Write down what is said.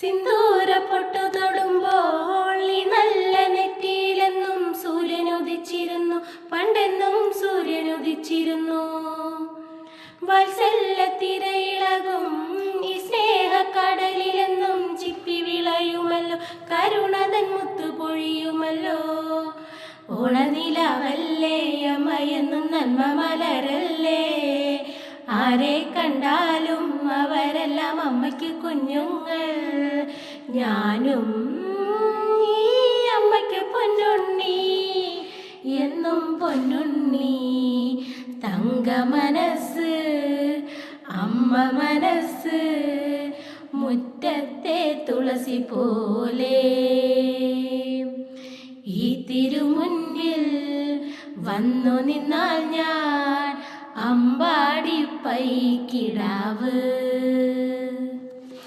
സിന്ദൂര പൊട്ടു തൊടുമ്പോൾ ഈ നല്ല നെറ്റിയിലെന്നും സൂര്യനുദിച്ചിരുന്നു, പണ്ടെന്നും സൂര്യനുദിച്ചിരുന്നു. വാത്സല്യത്തിരയിളകും ഈ സ്നേഹക്കടലിലെന്നും ചിപ്പി വിളയുമല്ലോ, കരുണതൻ മുത്തു പൊഴിയുമല്ലോ. ഓണനിലാവല്ലേ അമ്മയെന്നും നന്മ മലരല്ലേ, ആരെ കണ്ടാലും അവരെല്ലാം അമ്മയ്ക്ക് കുഞ്ഞുങ്ങൾ. ഞാനും ഈ അമ്മയ്ക്ക് പൊന്നുണ്ണി, എന്നും പൊന്നുണ്ണി. തങ്ക മനസ്സ് അമ്മ മനസ്സ്, മുറ്റത്തെ തുളസി പോലെ. ഈ തിരുമുൻപിൽ വന്നു നിന്നാൽ ഞാൻ അമ്പാടി പൈക്കിടാവ്.